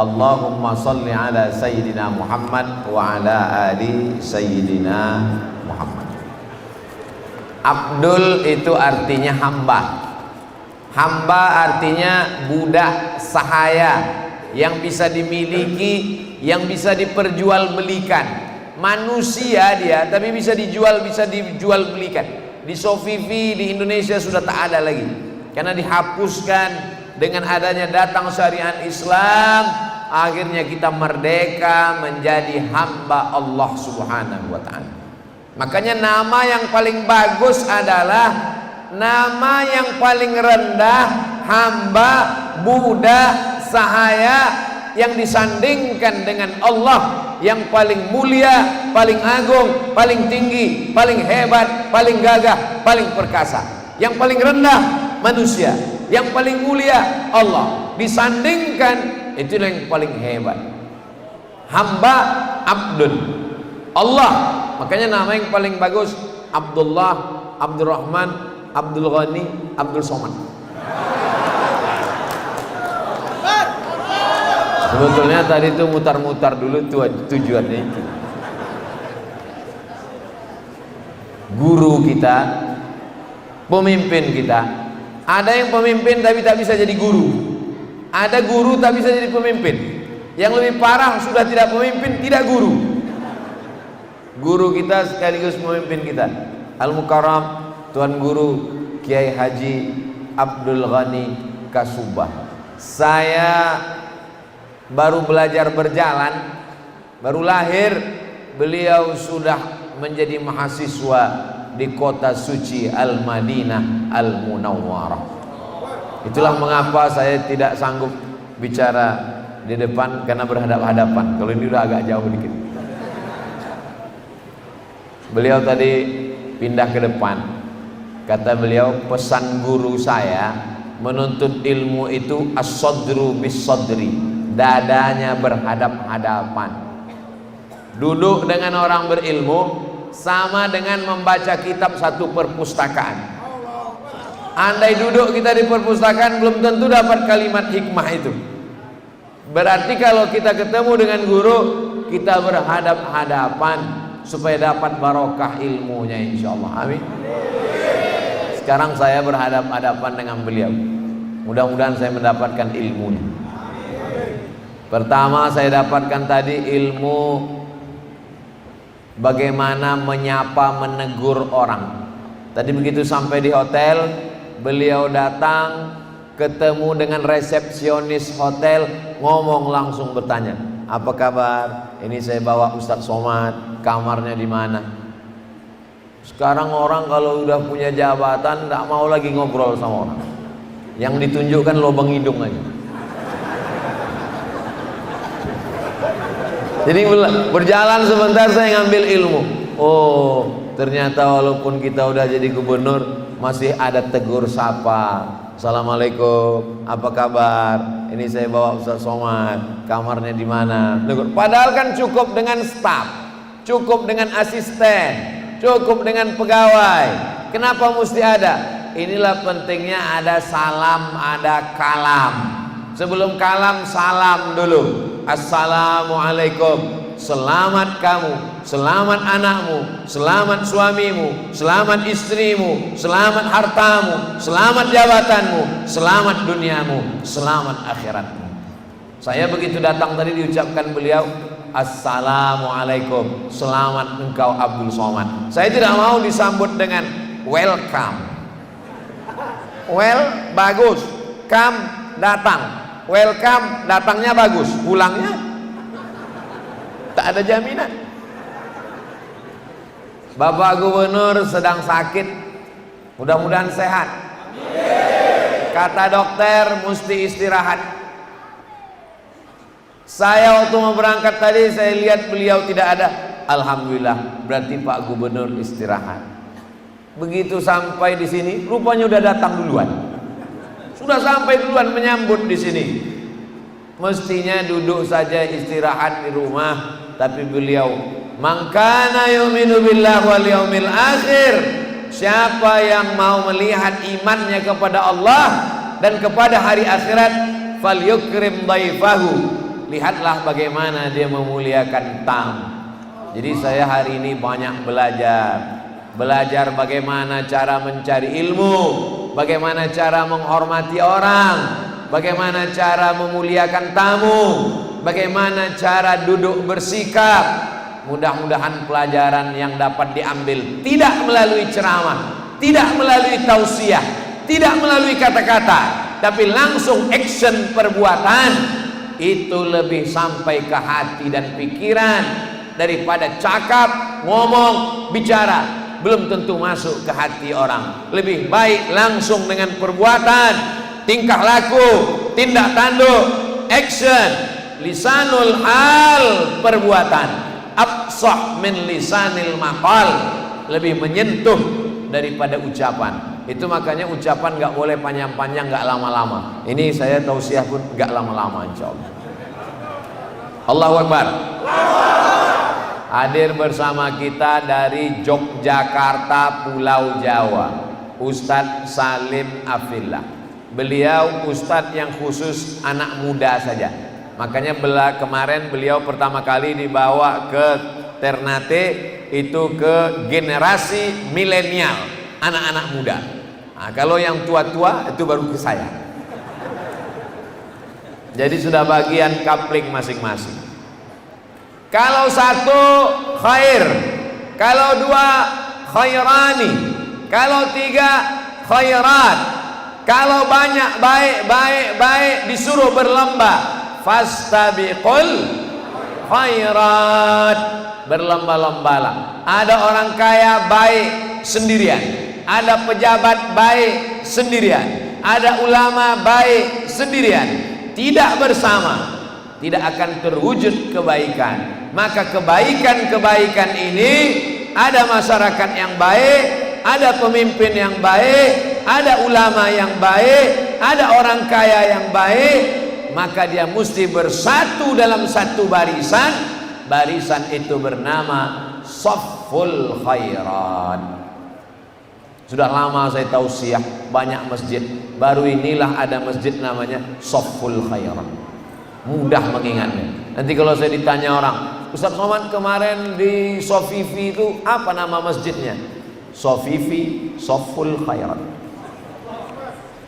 Allahumma salli ala Sayyidina Muhammad wa ala ali Sayyidina Muhammad. Abdul itu artinya hamba. Hamba artinya budak sahaya yang bisa dimiliki, yang bisa diperjualbelikan. Manusia dia, tapi bisa dijual belikan. Di Sofivi di Indonesia sudah tak ada lagi, karena dihapuskan dengan adanya datang syariat Islam. Akhirnya kita merdeka menjadi hamba Allah Subhanahu wa ta'ala. Makanya nama yang paling bagus adalah nama yang paling rendah, hamba, budak, sahaya, yang disandingkan dengan Allah yang paling mulia, paling agung, paling tinggi, paling hebat, paling gagah, paling perkasa. Yang paling rendah manusia, yang paling mulia Allah, disandingkan itu yang paling hebat. Hamba, Abdul, Allah. Makanya nama yang paling bagus Abdullah, Abdurrahman, Abdul Ghani, Abdul Somad. Sebetulnya tadi itu mutar-mutar dulu tujuannya itu. Guru kita, pemimpin kita. Ada yang pemimpin tapi tak bisa jadi guru. Ada guru tak bisa jadi pemimpin. Yang lebih parah sudah tidak pemimpin, tidak guru. Guru kita sekaligus pemimpin kita, Al-Mukarram Tuan Guru Kiai Haji Abdul Ghani Kasubah. Saya baru belajar berjalan, baru lahir, beliau sudah menjadi mahasiswa di kota suci Al-Madinah Al-Munawwarah. Itulah mengapa saya tidak sanggup bicara di depan karena berhadap-hadapan. Kalau ini udah agak jauh dikit. Beliau tadi pindah ke depan. Kata beliau, pesan guru saya, menuntut ilmu itu as-sadru bis-sadri, dadanya berhadap-hadapan. Duduk dengan orang berilmu sama dengan membaca kitab satu perpustakaan. Andai duduk kita di perpustakaan belum tentu dapat kalimat hikmah itu. Berarti kalau kita ketemu dengan guru, kita berhadap-hadapan supaya dapat barokah ilmunya, insyaallah. Amin. Sekarang saya berhadap-hadapan dengan beliau. Mudah-mudahan saya mendapatkan ilmunya. Pertama saya dapatkan tadi ilmu bagaimana menyapa, menegur orang. Tadi begitu sampai di hotel, beliau datang ketemu dengan resepsionis hotel, ngomong langsung bertanya, apa kabar? Ini saya bawa Ustadz Somad, kamarnya di mana? Sekarang orang kalau udah punya jabatan tidak mau lagi ngobrol sama orang. Yang ditunjukkan lubang hidung aja. Jadi berjalan sebentar saya ngambil ilmu. Oh, ternyata walaupun kita udah jadi gubernur masih ada tegur sapa. Assalamualaikum, apa kabar? Ini saya bawa Ustaz Somad, kamarnya di mana? Padahal kan cukup dengan staf, cukup dengan asisten, cukup dengan pegawai. Kenapa mesti ada? Inilah pentingnya ada salam, ada kalam. Sebelum kalam, salam dulu. Assalamualaikum. Selamat kamu, selamat anakmu, selamat suamimu, selamat istrimu, selamat hartamu, selamat jabatanmu, selamat duniamu, selamat akhiratmu. Saya begitu datang tadi diucapkan beliau, Assalamualaikum, selamat engkau Abdul Somad. Saya tidak mau disambut dengan welcome. Well, bagus. Come, datang. Welcome, datangnya bagus, pulangnya tak ada jaminan. Bapak Gubernur sedang sakit, mudah-mudahan sehat. Kata dokter mesti istirahat. Saya waktu mau berangkat tadi saya lihat beliau tidak ada. Alhamdulillah, berarti Pak Gubernur istirahat. Begitu sampai di sini, rupanya udah datang duluan. Sudah sampai duluan menyambut di sini. Mestinya duduk saja istirahat di rumah, tapi beliau, "Man kana yu'minu billahi wal yaumil akhir." Siapa yang mau melihat imannya kepada Allah dan kepada hari akhirat, falyukrim dhaifahu, lihatlah bagaimana dia memuliakan tamu. Jadi saya hari ini banyak belajar bagaimana cara mencari ilmu, bagaimana cara menghormati orang, bagaimana cara memuliakan tamu, bagaimana cara duduk bersikap. Mudah-mudahan pelajaran yang dapat diambil tidak melalui ceramah, tidak melalui tausiah, tidak melalui kata-kata, tapi langsung action perbuatan, itu lebih sampai ke hati dan pikiran daripada cakap, ngomong, bicara, belum tentu masuk ke hati orang. Lebih baik langsung dengan perbuatan, tingkah laku, tindak tanduk, action, lisanul hal, perbuatan. Absah min lisanil maqal, lebih menyentuh daripada ucapan. Itu makanya ucapan nggak boleh panjang-panjang, nggak lama-lama. Ini saya tausiah pun nggak lama-lama, insyaallah. Allahu Akbar. Hadir bersama kita dari Yogyakarta, Pulau Jawa, Ustadz Salim Afillah. Beliau ustadz yang khusus anak muda saja. Makanya kemarin beliau pertama kali dibawa ke Ternate itu ke generasi milenial, anak-anak muda. Nah, kalau yang tua-tua itu baru ke saya. Jadi sudah bagian kapling masing-masing. Kalau satu khair, kalau dua khairani, kalau tiga khairat, kalau banyak baik disuruh berlomba. Fastabiqul khairat, berlomba-lombalah. Ada orang kaya baik sendirian, ada pejabat baik sendirian, ada ulama baik sendirian, tidak bersama, tidak akan terwujud kebaikan. Maka kebaikan-kebaikan ini, ada masyarakat yang baik, ada pemimpin yang baik, ada ulama yang baik, ada orang kaya yang baik, maka dia mesti bersatu dalam satu barisan. Barisan itu bernama Shafful Khairat. Sudah lama saya tausiah banyak masjid, baru inilah ada masjid namanya Shafful Khairat. Mudah mengingatnya. Nanti kalau saya ditanya orang, Ustaz Somad kemarin di Sofifi itu apa nama masjidnya? Sofifi Shafful Khairat.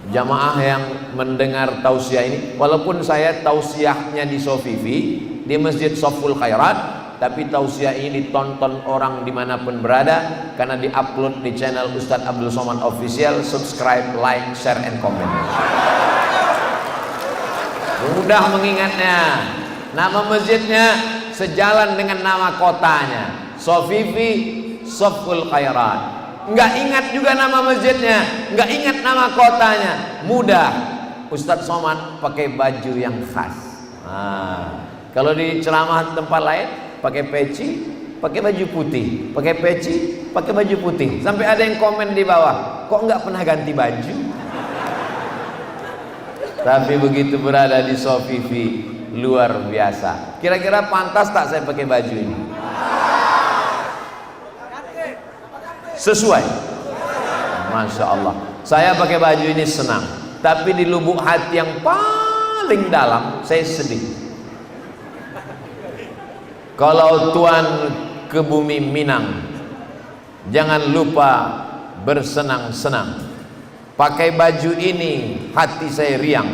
Jamaah yang mendengar tausiah ini, walaupun saya tausiahnya di Sofifi, di Masjid Shafful Khairat, tapi tausiah ini ditonton orang dimanapun berada, karena diupload di channel Ustadz Abdul Somad Official. Subscribe, like, share, and comment. Mudah mengingatnya. Nama masjidnya sejalan dengan nama kotanya, Sofifi Shafful Khairat. Enggak ingat juga nama masjidnya, enggak ingat nama kotanya. Mudah. Ustadz Somad pakai baju yang khas. Kalau di ceramah tempat lain pakai peci, pakai baju putih, pakai peci, pakai baju putih. Sampai ada yang komen di bawah, kok enggak pernah ganti baju? Tapi begitu berada di Sofifi, luar biasa. Kira-kira pantas tak saya pakai baju ini? Sesuai. Masya Allah. Saya pakai baju ini senang, tapi di lubuk hati yang paling dalam saya sedih. Kalau Tuhan ke bumi Minang, jangan lupa bersenang-senang. Pakai baju ini hati saya riang,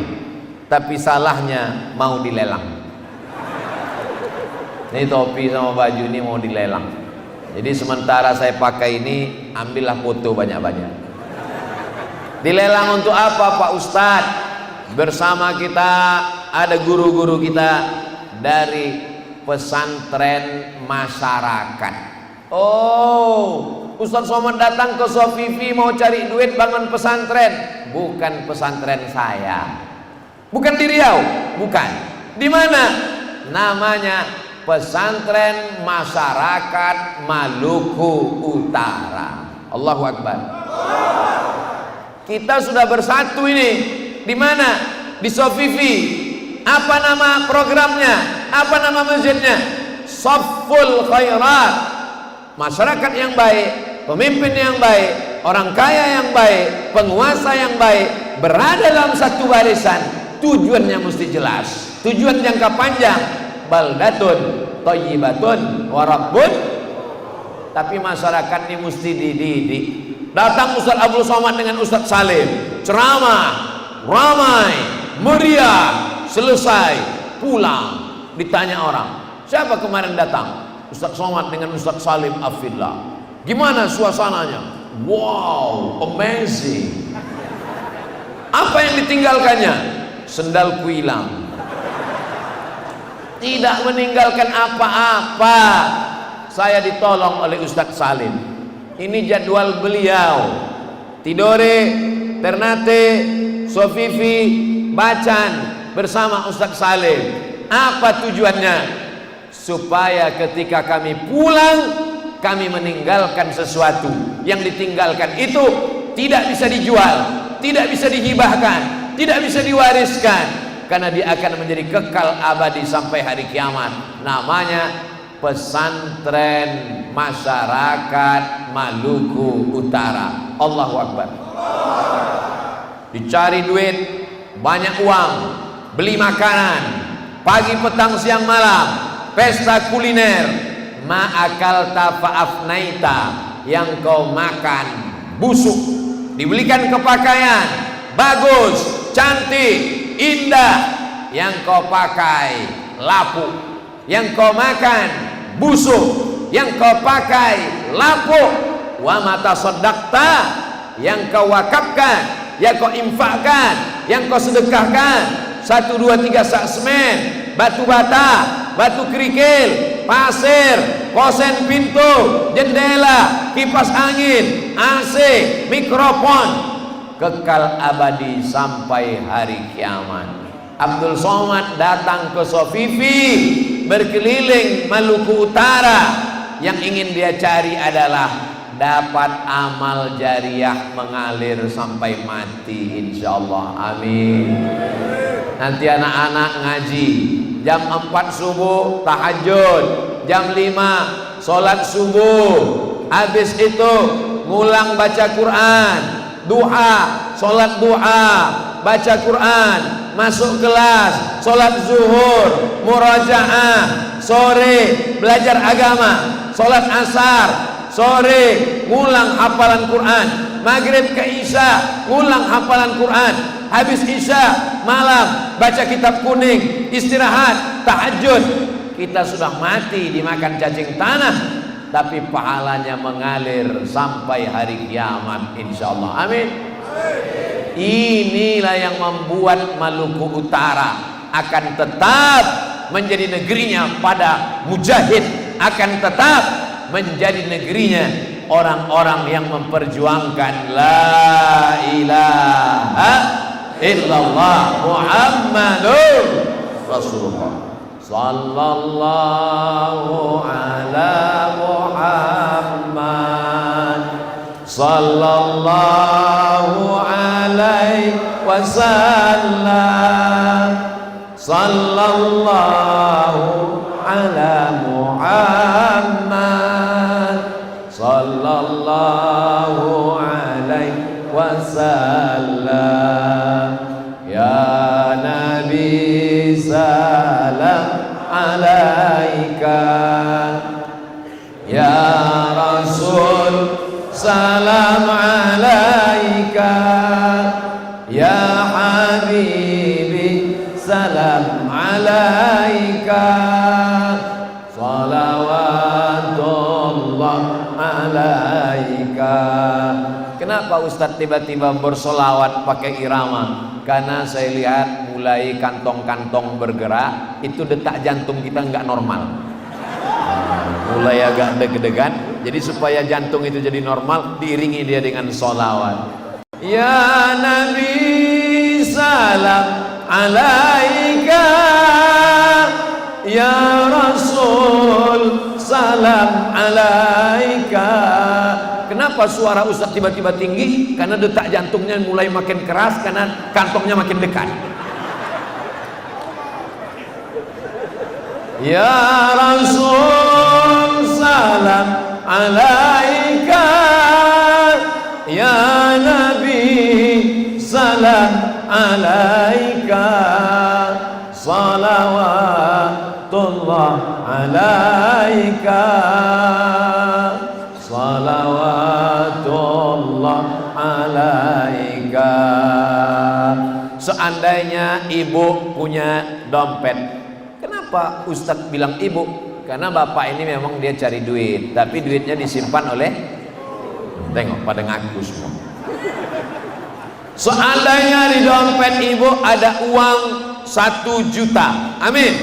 tapi salahnya mau dilelang. Ini topi sama baju ini mau dilelang. Jadi sementara saya pakai ini, ambillah foto banyak-banyak. Dilelang untuk apa Pak Ustadz? Bersama kita ada guru-guru kita dari pesantren masyarakat. Oh, Ustadz Somad datang ke Sofifi mau cari duit bangun pesantren. Bukan pesantren saya, bukan di Riau, bukan. Di mana? Namanya Pesantren Masyarakat Maluku Utara. Allahu Akbar. Kita sudah bersatu ini. Di mana? Di Sofifi. Apa nama programnya? Apa nama masjidnya? Shafful Khairat. Masyarakat yang baik, pemimpin yang baik, orang kaya yang baik, penguasa yang baik, berada dalam satu barisan. Tujuannya mesti jelas. Tujuan jangka panjang, baldatun thayyibatun wa rabbun. Tapi masyarakat ini mesti dididik. Datang Ustaz Abdul Somad dengan Ustaz Salim, ceramah, ramai, meriah, selesai, pulang. Ditanya orang, siapa kemarin datang? Ustaz Somad dengan Ustaz Salim Afidlah. Gimana suasananya? Wow, amazing. Apa yang ditinggalkannya? Sendalku hilang. Tidak meninggalkan apa-apa. Saya ditolong oleh Ustaz Salim. Ini jadwal beliau. Tidore, Ternate, Sofifi, Bacan bersama Ustaz Salim. Apa tujuannya? Supaya ketika kami pulang, kami meninggalkan sesuatu. Yang ditinggalkan itu tidak bisa dijual, tidak bisa dihibahkan, tidak bisa diwariskan, karena dia akan menjadi kekal abadi sampai hari kiamat. Namanya Pesantren Masyarakat Maluku Utara. Allahu Akbar. Dicari duit, banyak uang, beli makanan, pagi petang siang malam, pesta kuliner, ma'akalta fa'afnaita, yang kau makan busuk, dibelikan kepakaian bagus, cantik, indah, yang kau pakai lapuk, yang kau makan busuk, yang kau pakai lapuk. Wa mata sedakta, yang kau wakafkan, yang kau infakkan, yang kau sedekahkan, 1, 2, 3 sak semen, batu bata, batu kerikil, pasir, kosen pintu, jendela, kipas angin, AC, mikrofon, kekal abadi sampai hari kiamat. Abdul Somad datang ke Sofifi, berkeliling Maluku Utara. Yang ingin dia cari adalah dapat amal jariah mengalir sampai mati, insyaallah. Amin. Nanti anak-anak ngaji jam 4 subuh tahajud, jam 5 sholat subuh, habis itu ngulang baca Quran, duha, sholat duha, baca Quran, masuk kelas, sholat zuhur, murajaah, sore belajar agama, sholat asar, sore ngulang hafalan Quran, maghrib ke isya ngulang hafalan Quran, habis isya malam baca kitab kuning, istirahat, tahajud. Kita sudah mati dimakan cacing tanah, tapi pahalanya mengalir sampai hari kiamat, insyaallah. Amin. Inilah yang membuat Maluku Utara akan tetap menjadi negerinya pada mujahid, akan tetap menjadi negerinya orang-orang yang memperjuangkan la ilaha illallah Muhammadur Rasulullah. Sallallahu ala Muhammad, sallallahu alaihi wasallam, sallallahu ala Muhammad, sallallahu alaihi wasallam. Ya Nabi salam alaika, ya Rasul salam alaika, ya Habibi salam alaika, salawatullah alaika. Kenapa Ustadz tiba-tiba bersolawat pakai irama? Karena saya lihat mulai kantong-kantong bergerak, itu detak jantung kita nggak normal. Mulai agak deg-degan. Jadi supaya jantung itu jadi normal, diiringi dia dengan solawat. Ya Nabi salam alaika, ya Rasul salam alaika. Kenapa suara Ustadz tiba-tiba tinggi? Karena detak jantungnya mulai makin keras, karena kantongnya makin dekat. Ya Rasul salam alaika, ya Nabi salam alaika, salam alaika salawatullah alaika. Seandainya ibu punya dompet, kenapa Ustadz bilang ibu? Karena bapak ini memang dia cari duit, tapi duitnya disimpan oleh, tengok pada ngaku semua. Seandainya di dompet ibu ada uang 1 juta, amin,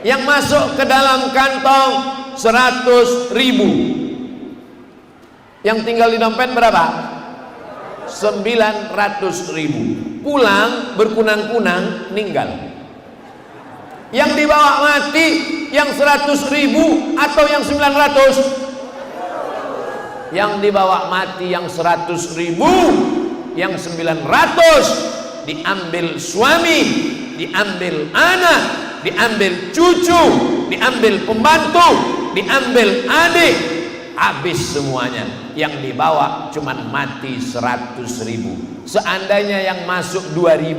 yang masuk ke dalam kantong 100.000, yang tinggal di dompet berapa? 900.000. Pulang berkunang-kunang, meninggal. Yang dibawa mati yang 100.000 atau yang 900? Yang dibawa mati yang 100.000, yang 900 diambil suami, diambil anak, diambil cucu, diambil pembantu, diambil adik, habis semuanya. Yang dibawa cuman mati 100.000. Seandainya yang masuk 2.000,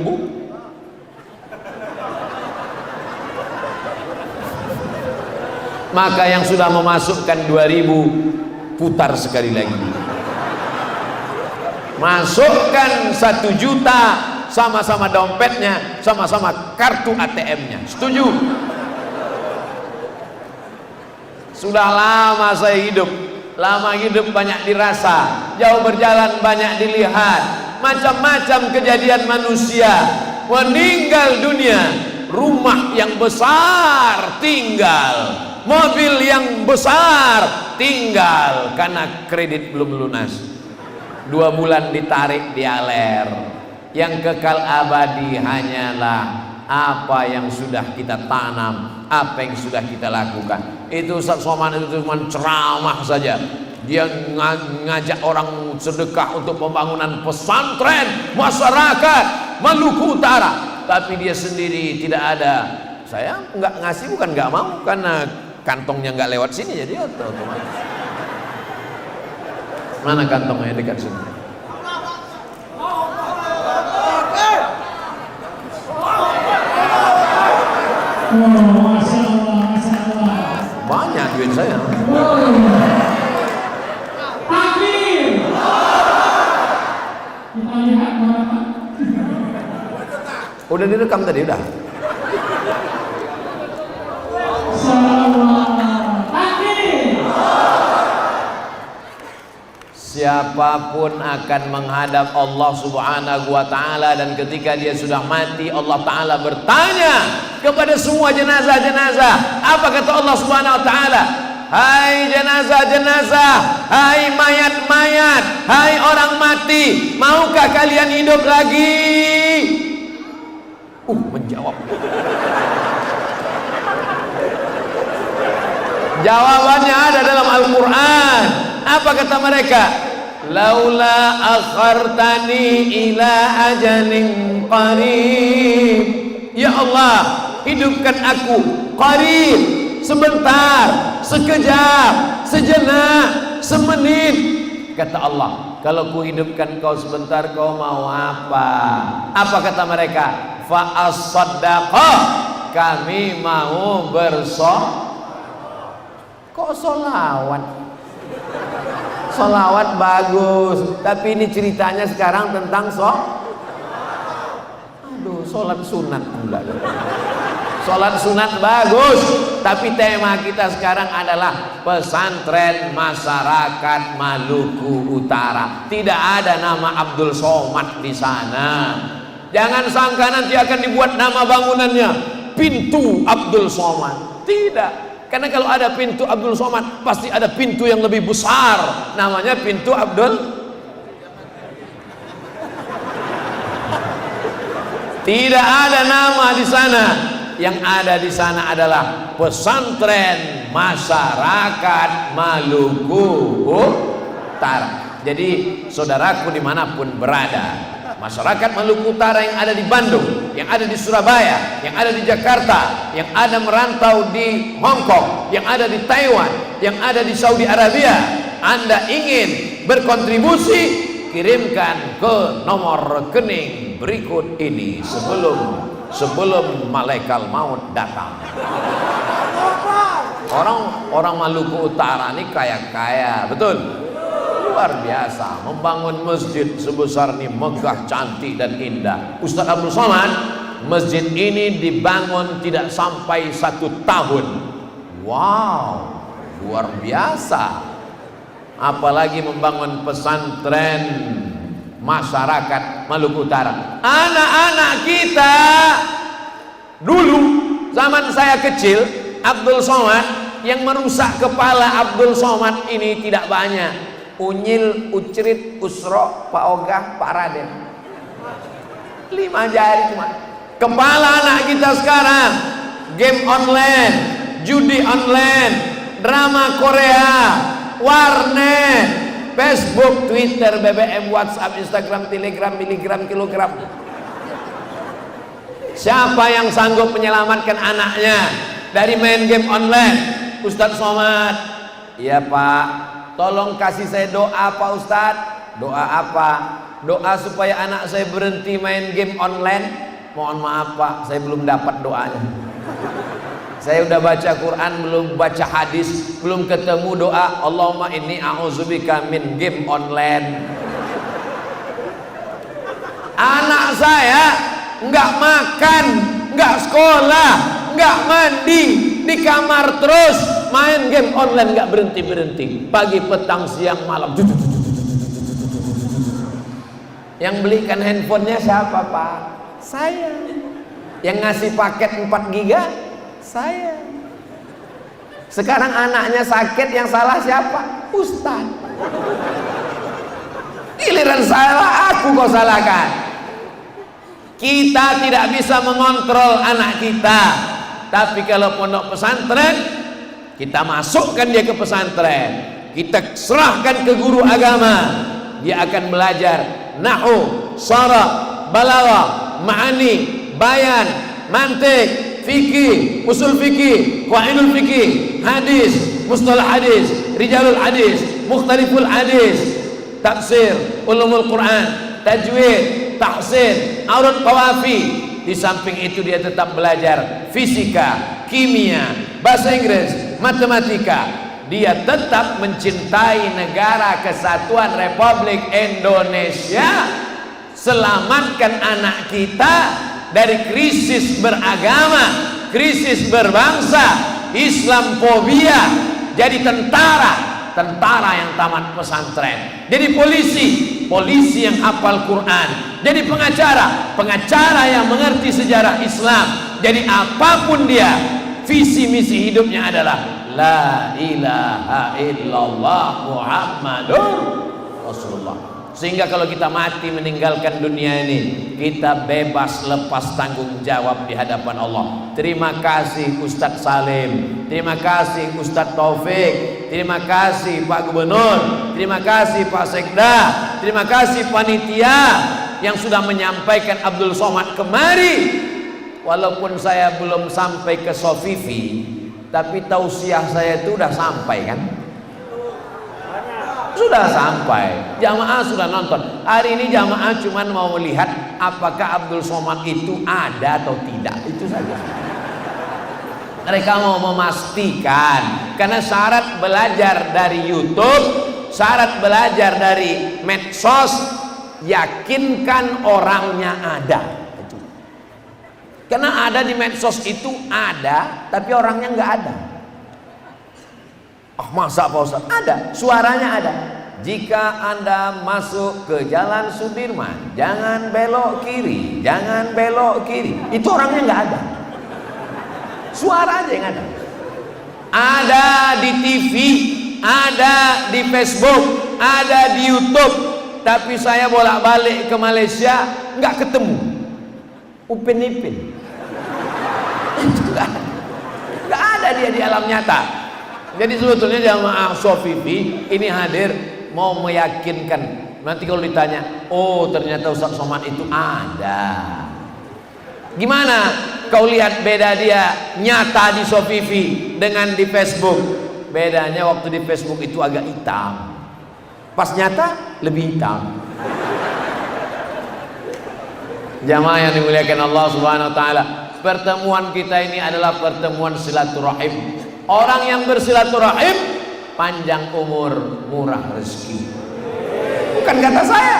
maka yang sudah memasukkan 2.000 putar sekali lagi. Masukkan 1 juta, sama-sama dompetnya, sama-sama kartu ATM-nya. Setuju? Sudah lama saya hidup, lama hidup banyak dirasa, jauh berjalan banyak dilihat, macam-macam kejadian manusia. Meninggal dunia, rumah yang besar tinggal, mobil yang besar tinggal, karena kredit belum lunas. 2 bulan ditarik dialer. Yang kekal abadi hanyalah apa yang sudah kita tanam, apa yang sudah kita lakukan. Itu Ustaz Somad itu cuma ceramah saja. Dia ngajak orang sedekah untuk pembangunan pesantren masyarakat Maluku Utara, tapi dia sendiri tidak ada. Saya nggak ngasih bukan nggak mau, karena kantongnya nggak lewat sini, jadi otomatis. Mana kantongnya dekat sini? Banyak duit saya. Udah direkam tadi, udah. Siapapun akan menghadap Allah Subhanahu wa ta'ala, dan ketika dia sudah mati, Allah ta'ala bertanya kepada semua jenazah-jenazah. Apa kata Allah Subhanahu wa ta'ala? Hai jenazah-jenazah, hai mayat-mayat, hai orang mati, maukah kalian hidup lagi? Menjawab. Jawabannya ada dalam Al-Quran. Apa kata mereka? Laula akhartani ila ajalin qarib. Ya Allah, hidupkan aku qarib, sebentar, sekejap, sejenak, semenit. Kata Allah, kalau ku hidupkan kau sebentar, kau mau apa? Apa kata mereka? Fa as-saddaqah, kami mau kok solawat? Solawat bagus, tapi ini ceritanya sekarang tentang sholat sunat pula. Sholat sunat bagus, tapi tema kita sekarang adalah pesantren masyarakat Maluku Utara. Tidak ada nama Abdul Somad di sana. Jangan sangka nanti akan dibuat nama bangunannya Pintu Abdul Somad. Tidak. Karena kalau ada pintu Abdul Somad, pasti ada pintu yang lebih besar, namanya pintu Abdul. Tidak ada nama di sana. Yang ada di sana adalah pesantren masyarakat Maluku Utara. Jadi saudaraku dimanapun berada, masyarakat Maluku Utara yang ada di Bandung, yang ada di Surabaya, yang ada di Jakarta, yang ada merantau di Hong Kong, yang ada di Taiwan, yang ada di Saudi Arabia, Anda ingin berkontribusi, kirimkan ke nomor rekening berikut ini sebelum malaikat maut datang. Orang Maluku Utara ini kaya-kaya, betul? Luar biasa, membangun masjid sebesar ini, megah, cantik dan indah. Ustaz Abdul Somad, masjid ini dibangun tidak sampai 1 tahun. Wow, luar biasa. Apalagi membangun pesantren masyarakat Maluku Utara. Anak-anak kita dulu zaman saya kecil, Abdul Somad, yang merusak kepala Abdul Somad ini tidak banyak. Unyil, Ucrit, Usro, Pak Ogah, Pak Raden, 5 jari cuma. Kepala anak kita sekarang game online, judi online, drama Korea, warnet, Facebook, Twitter, BBM, WhatsApp, Instagram, Telegram, miligram, kilogram. Siapa yang sanggup menyelamatkan anaknya dari main game online? Ustadz Somad. Iya Pak, tolong kasih saya doa Pak Ustadz. Doa apa? Doa supaya anak saya berhenti main game online. Mohon maaf Pak, saya belum dapat doanya. Saya udah baca Quran, belum baca hadis, belum ketemu doa Allahumma inni a'udzubika min game online. Anak saya nggak makan, nggak sekolah, nggak mandi, di kamar terus main game online, nggak berhenti-berhenti, pagi, petang, siang, malam. Yang belikan handphonenya siapa Pak? Saya. Yang ngasih paket 4 giga saya. Sekarang anaknya sakit, yang salah siapa? Ustaz. Giliran salah aku kok salahkan. Kita tidak bisa mengontrol anak kita, tapi kalau pondok pesantren, kita masukkan dia ke pesantren, kita serahkan ke guru agama, dia akan belajar nahwu, sharaf, balaghah, ma'ani, bayan, mantik, fikih, usul fikih, qaidul fikih, hadis, mustalah hadis, rijalul hadis, mukhtaliful hadis, tafsir, ulumul Quran, tajwid, tahsin, aurud qawafi. Di samping itu dia tetap belajar fisika, kimia, bahasa Inggris, matematika. Dia tetap mencintai negara kesatuan Republik Indonesia. Selamatkan anak kita dari krisis beragama, krisis berbangsa, Islamfobia. Jadi tentara yang tamat pesantren. Jadi polisi yang hafal Quran. Jadi pengacara yang mengerti sejarah Islam. Jadi apapun dia, visi misi hidupnya adalah la ilaha illallah Muhammadur Rasulullah. Sehingga kalau kita mati meninggalkan dunia ini, kita bebas lepas tanggung jawab di hadapan Allah. Terima kasih Ustadz Salim, terima kasih Ustadz Taufik, terima kasih Pak Gubernur, terima kasih Pak Sekda, terima kasih panitia yang sudah menyampaikan Abdul Somad kemari. Walaupun saya belum sampai ke Sofifi, tapi tausiah saya itu udah sampai kan? Sudah sampai, jamaah sudah nonton. Hari ini jamaah cuma mau melihat apakah Abdul Somad itu ada atau tidak, itu saja. Mereka mau memastikan, karena syarat belajar dari YouTube, syarat belajar dari medsos, yakinkan orangnya ada. Karena ada di medsos itu ada, tapi orangnya nggak ada. Masa Pak Ustaz? Ada, suaranya ada. Jika Anda masuk ke Jalan Sudirman, jangan belok kiri, jangan belok kiri. Itu orangnya nggak ada. Suara aja yang ada. Ada di TV, ada di Facebook, ada di YouTube. Tapi saya bolak-balik ke Malaysia nggak ketemu. Upin Ipin. Itu nggak ada dia di alam nyata. Jadi sebetulnya jamaah Sofifi ini hadir mau meyakinkan. Nanti kalau ditanya, oh ternyata Ustaz Somad itu ada. Gimana kau lihat beda dia nyata di Sofifi dengan di Facebook? Bedanya waktu di Facebook itu agak hitam, pas nyata lebih hitam. Jamaah yang dimuliakan Allah Subhanahu wa taala, pertemuan kita ini adalah pertemuan silaturahim. Orang yang bersilaturahim panjang umur, murah rezeki. Bukan kata saya.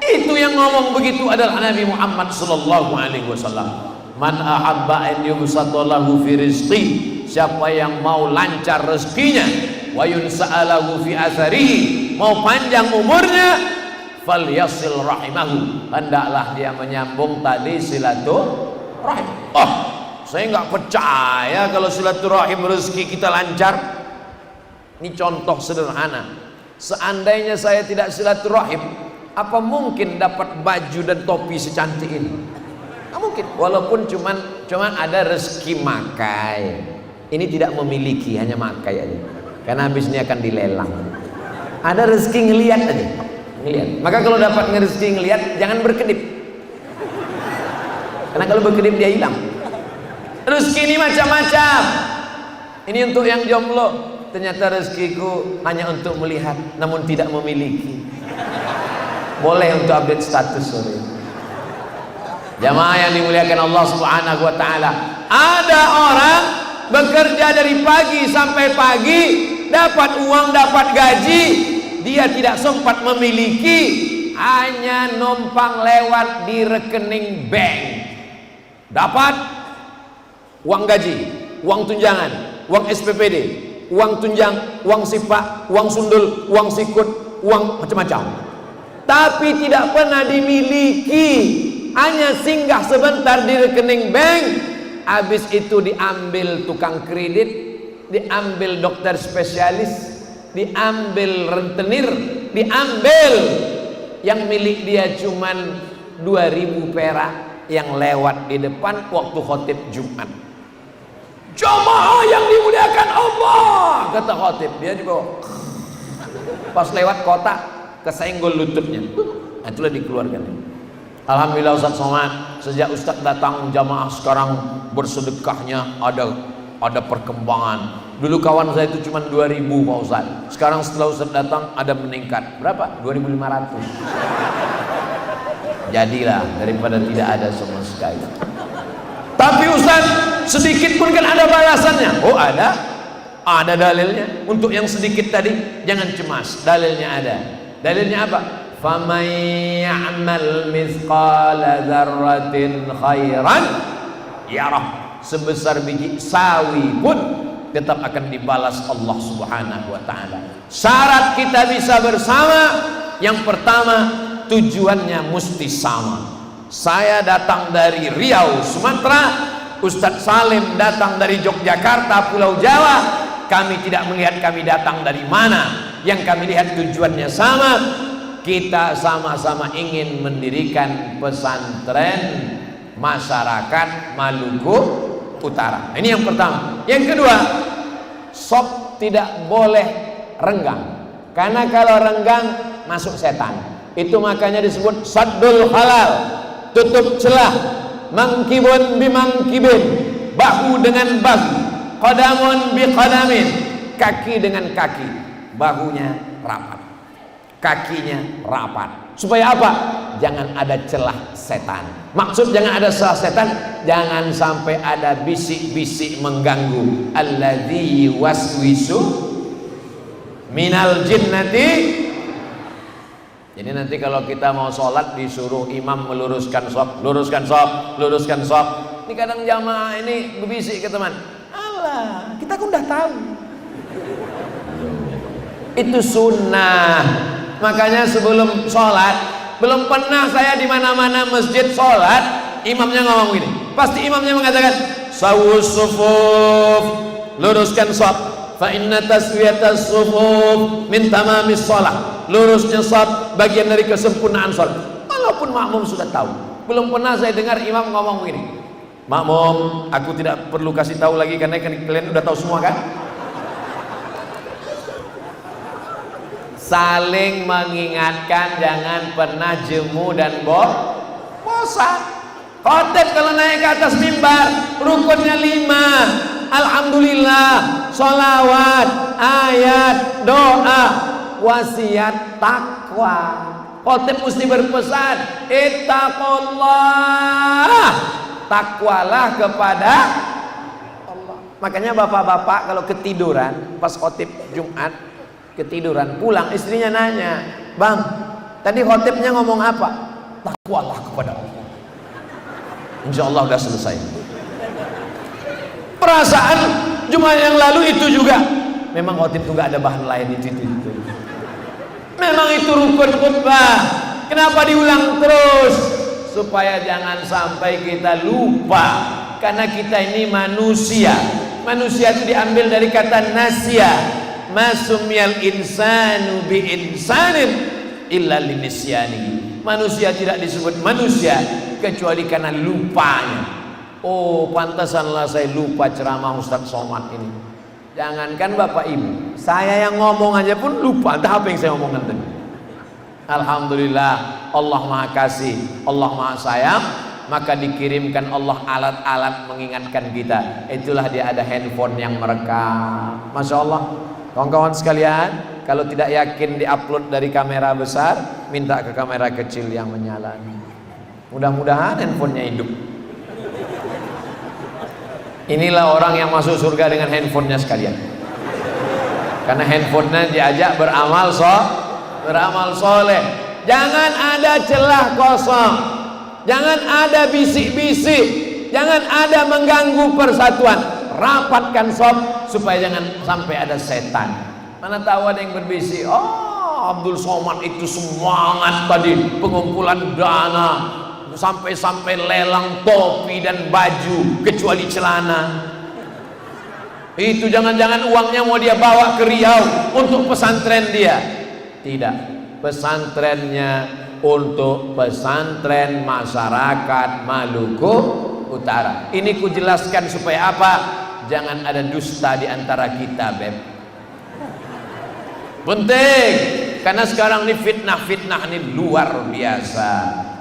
Itu yang ngomong begitu adalah Nabi Muhammad sallallahu alaihi wasallam. Man ahabba an yubsatallahu fi rizqi, siapa yang mau lancar rezekinya, wa yunsa'alahu fi atharihi, mau panjang umurnya, falyasil rahimahu, hendaklah dia menyambung tali silaturahim. Oh, saya nggak percaya kalau silaturahim rezeki kita lancar. Ini contoh sederhana. Seandainya saya tidak silaturahim, apa mungkin dapat baju dan topi secantik ini? Nggak mungkin. Walaupun cuman ada rezeki makai. Ini tidak memiliki, hanya makai aja. Karena habis ini akan dilelang. Ada rezeki ngelihat aja. Ngelihat. Maka kalau dapat rezeki ngelihat, jangan berkedip. Karena kalau berkedip dia hilang. Rezeki ini macam-macam. Ini untuk yang jomblo. Ternyata rezekiku hanya untuk melihat, namun tidak memiliki. Boleh untuk update status sore. Jamaah yang dimuliakan Allah Subhanahu wa taala. Ada orang bekerja dari pagi sampai pagi, dapat uang, dapat gaji, dia tidak sempat memiliki, hanya numpang lewat di rekening bank. Dapat uang gaji, uang tunjangan, uang SPPD, uang tunjang, uang sipak, uang sundul, uang sikut, uang macam-macam, tapi tidak pernah dimiliki, hanya singgah sebentar di rekening bank. Habis itu diambil tukang kredit, diambil dokter spesialis, diambil rentenir, diambil. Yang milik dia cuman 2.000 perak yang lewat di depan waktu khotib Jumat. Jamaah yang dimuliakan Allah, kata khotib, dia juga pas lewat kotak kesenggol lututnya. Nah, itulah dikeluarkan. Alhamdulillah Ustaz Somad, sejak Ustaz datang jamaah sekarang bersedekahnya ada perkembangan. Dulu kawan saya itu cuma 2.000 Pak Ustaz. Sekarang setelah Ustaz datang ada meningkat. Berapa? 2.500. Jadilah daripada tidak ada sama sekali. Tapi Ustaz, sedikit pun kan ada balasannya. Oh ada dalilnya. Untuk yang sedikit tadi jangan cemas, dalilnya ada. Dalilnya apa? Faman ya'mal mithqala dzarratin khairan yarah. Sebesar biji sawi pun tetap akan dibalas Allah Subhanahu wa taala. Syarat kita bisa bersama, yang pertama tujuannya mesti sama. Saya datang dari Riau, Sumatera, Ustadz Salim datang dari Yogyakarta, Pulau Jawa. Kami tidak melihat kami datang dari mana. Yang kami lihat tujuannya sama. Kita sama-sama ingin mendirikan pesantren masyarakat Maluku Utara. Ini yang pertama. Yang kedua, sob tidak boleh renggang. Karena kalau renggang masuk setan. Itu makanya disebut saddul halal, tutup celah. Mangkibun bimangkibin, bahu dengan bahu, qadamun biqadamin, kaki dengan kaki, bahunya rapat, kakinya rapat. Supaya apa? Jangan ada celah setan. Maksud jangan ada celah setan, jangan sampai ada bisik-bisik mengganggu. Alladzi waswisu minal jinnati. Jadi nanti kalau kita mau sholat disuruh imam meluruskan shaf, luruskan shaf, luruskan shaf. Ini kadang jamaah ini berbisik ke teman. Alah, kita kan udah tahu. Itu sunnah. Makanya sebelum sholat, belum pernah saya di mana-mana masjid sholat, imamnya ngomong gini. Pasti imamnya mengatakan, sawus sufuf, luruskan shaf. Fa inna taswiyatas sufuf min tamamis shalah. Lurusnya shaf bagian dari kesempurnaan sholat. Walaupun makmum sudah tahu, belum pernah saya dengar imam ngomong begini. Makmum, aku tidak perlu kasih tahu lagi karena kalian udah tahu semua kan? Saling mengingatkan, jangan pernah jemu dan bosan. Khotib kalau naik ke atas mimbar, rukunnya 5. Alhamdulillah, sholawat, ayat, doa, wasiat, takwa. Khotib mesti berpesan, ittaqullah, takwalah kepada Allah. Makanya bapak-bapak kalau ketiduran pas khotib Jumat, ketiduran pulang, istrinya nanya, "Bang, tadi khotibnya ngomong apa?" "Takwalah kepada Allah." Insya Allah udah selesai. Perasaan Jumat yang lalu itu juga memang khotib itu gak ada bahan lain itu. Memang itu rukun khutbah. Kenapa diulang terus? Supaya jangan sampai kita lupa. Karena kita ini manusia. Manusia itu diambil dari kata nasya. Masumyal insanu bi insanin illa linisyani. Manusia tidak disebut manusia kecuali karena lupanya. Oh, pantasanlah saya lupa ceramah Ustadz Somad ini. Jangankan Bapak Ibu, saya yang ngomong aja pun lupa entah apa yang saya omongkan tadi. Alhamdulillah, Allah Maha Kasih, Allah Maha Sayang, maka dikirimkan Allah alat-alat mengingatkan kita. Itulah dia, ada handphone yang merekam. Masya Allah. Kawan-kawan sekalian, kalau tidak yakin diupload dari kamera besar, minta ke kamera kecil yang menyala. Mudah-mudahan handphonenya hidup. Inilah orang yang masuk surga dengan handphonenya sekalian. Karena handphonenya diajak beramal soleh. Jangan ada celah kosong. Jangan ada bisik-bisik. Jangan ada mengganggu persatuan. Rapatkan soft supaya jangan sampai ada setan. Mana tahu ada yang berbisik, "Oh, Abdul Somad itu semangat tadi pengumpulan dana. Sampai-sampai lelang topi dan baju kecuali celana." Itu jangan-jangan uangnya mau dia bawa ke Riau untuk pesantren dia. Tidak, pesantrennya untuk pesantren masyarakat Maluku Utara. Ini kujelaskan supaya apa? Jangan ada dusta di antara kita, Beb. Penting, karena sekarang ini fitnah-fitnah ini luar biasa.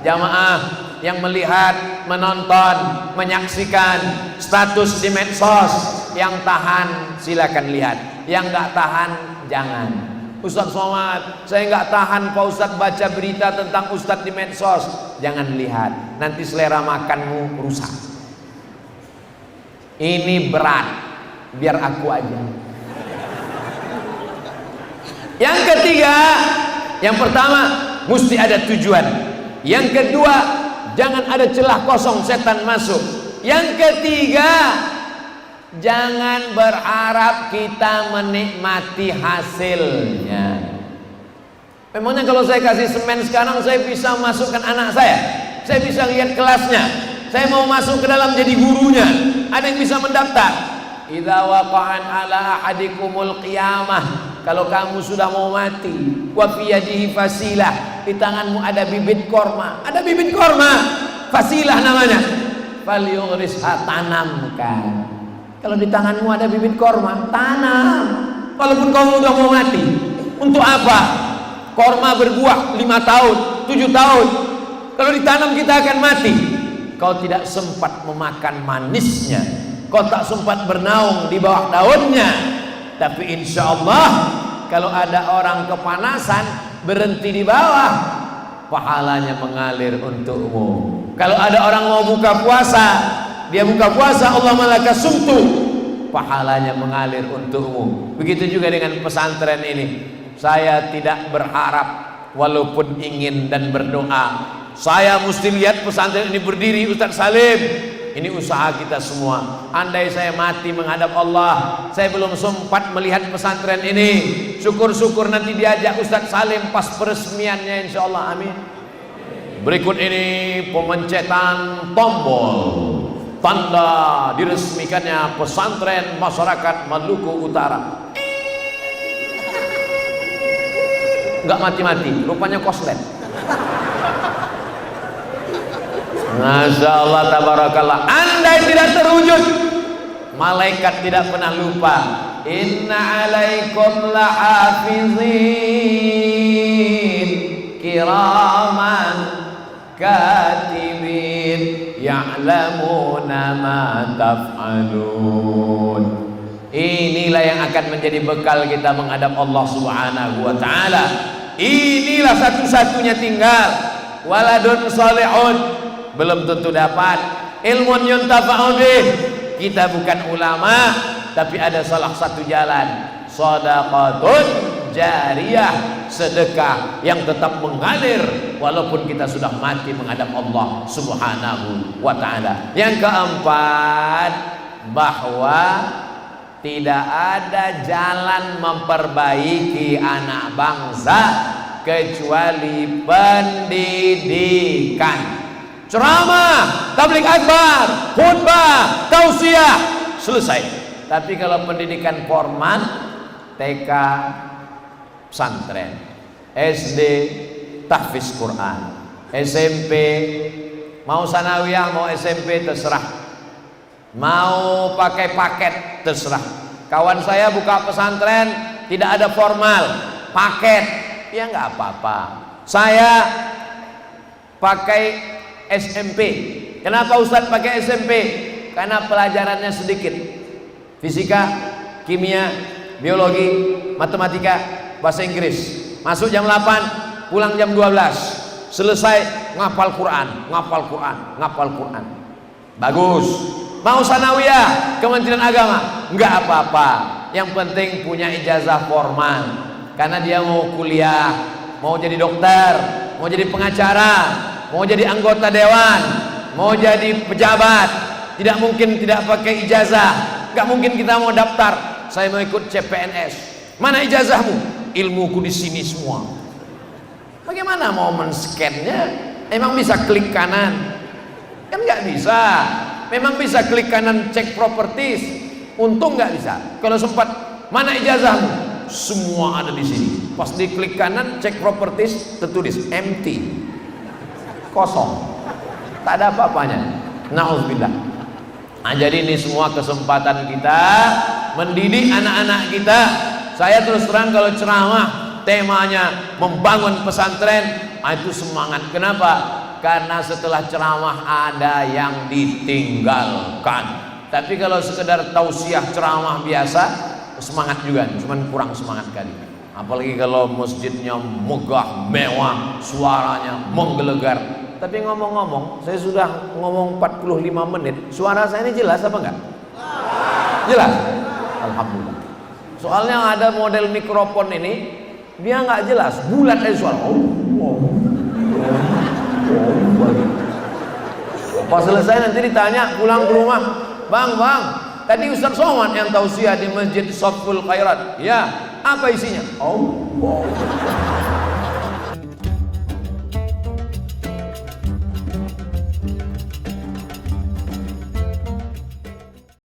Jamaah yang melihat, menonton, menyaksikan status di medsos, yang tahan silakan lihat, yang nggak tahan jangan. "Ustadz Somad, saya nggak tahan Pak Ustadz baca berita tentang Ustadz di medsos." Jangan lihat, nanti selera makanmu rusak. Ini berat, biar aku aja. Yang ketiga, yang pertama mesti ada tujuan. Yang kedua, jangan ada celah kosong setan masuk. Yang ketiga, jangan berharap kita menikmati hasilnya. Memangnya kalau saya kasih semen sekarang saya bisa masukkan anak saya bisa lihat kelasnya, saya mau masuk ke dalam jadi gurunya, ada yang bisa mendaftar. Idza waqa'an ala ahadikumul qiyamah, kalau kamu sudah mau mati, wa fi yadihi fasilah, di tanganmu ada bibit korma, fasilah namanya, falyughrisha, tanamkan. Kalau di tanganmu ada bibit korma, tanam. Walaupun kamu udah mau mati. Untuk apa? Korma berbuah 5 tahun, 7 tahun. Kalau ditanam kita akan mati. Kau tidak sempat memakan manisnya, kau tak sempat bernaung di bawah daunnya. Tapi insya Allah, kalau ada orang kepanasan berhenti di bawah, pahalanya mengalir untukmu. Kalau ada orang mau buka puasa, dia buka puasa, Allah malaka sumtu, pahalanya mengalir untukmu. Begitu juga dengan pesantren ini. Saya tidak berharap, walaupun ingin dan berdoa, saya mesti lihat pesantren ini berdiri. Ustadz Salim, ini usaha kita semua. Andai saya mati menghadap Allah, saya belum sempat melihat pesantren ini. Syukur-syukur nanti diajak Ustadz Salim pas peresmiannya, insya Allah. Amin. Berikut ini pemencetan tombol tanda diresmikannya pesantren masyarakat Maluku Utara. Enggak mati-mati, rupanya koslet. Masya Allah, tabarakallah. Andai tidak terwujud, malaikat tidak pernah lupa. Inna alaikum lahafizin kiraman katibin ya'lamuna ma taf'alun. Inilah yang akan menjadi bekal kita menghadap Allah Subhanahu wa ta'ala. Inilah satu-satunya tinggal. Waladun salihun belum tentu dapat, ilmun yuntafa'u bih kita bukan ulama, tapi ada salah satu jalan, shadaqatun jariyah, sedekah yang tetap mengalir walaupun kita sudah mati menghadap Allah Subhanahu wa ta'ala. Yang keempat, bahwa tidak ada jalan memperbaiki anak bangsa kecuali pendidikan. Ceramah, tabligh akbar, khutbah, tausiah, selesai. Tapi kalau pendidikan formal, TK, pesantren, SD, tahfiz Quran, SMP, mau sanawiyah, mau SMP, terserah. Mau pakai paket, terserah. Kawan saya buka pesantren, tidak ada formal, paket, ya nggak apa-apa. Saya pakai SMP. Kenapa Ustadz pakai SMP? Karena pelajarannya sedikit. Fisika, kimia, biologi, matematika, bahasa Inggris. Masuk jam 8, pulang jam 12. Selesai ngapal Quran, ngapal Quran, ngapal Quran. Bagus. Mau sanawiyah, Kementerian Agama, enggak apa-apa. Yang penting punya ijazah formal. Karena dia mau kuliah, mau jadi dokter, mau jadi pengacara, mau jadi anggota dewan, mau jadi pejabat, tidak mungkin tidak pakai ijazah. Gak mungkin kita mau daftar, saya mau ikut CPNS. Mana ijazahmu? Ilmuku di sini semua. Bagaimana mau men-scan-nya? Emang bisa klik kanan? Kan nggak bisa. Memang bisa klik kanan cek properties. Untung nggak bisa. Kalau sempat, mana ijazahmu? Semua ada di sini. Pas diklik kanan cek properties, tertulis empty, kosong, tak ada apa-apanya. Nauzubillah. Nah, jadi ini semua kesempatan kita mendidik anak-anak kita. Saya terus terang kalau ceramah temanya membangun pesantren, itu semangat. Kenapa? Karena setelah ceramah ada yang ditinggalkan. Tapi kalau sekedar tausiah ceramah biasa, semangat juga, cuman kurang semangat kali. Apalagi kalau masjidnya megah, mewah, suaranya menggelegar. Tapi ngomong-ngomong, saya sudah ngomong 45 menit. Suara saya ini jelas apa enggak? Jelas? Alhamdulillah. Soalnya ada model mikrofon ini, dia nggak jelas, bulat aja suara. Pas selesai nanti ditanya pulang ke rumah, bang, tadi Ustaz Somad yang tausiah di Masjid Saful Khairat. Ya, apa isinya? Oh.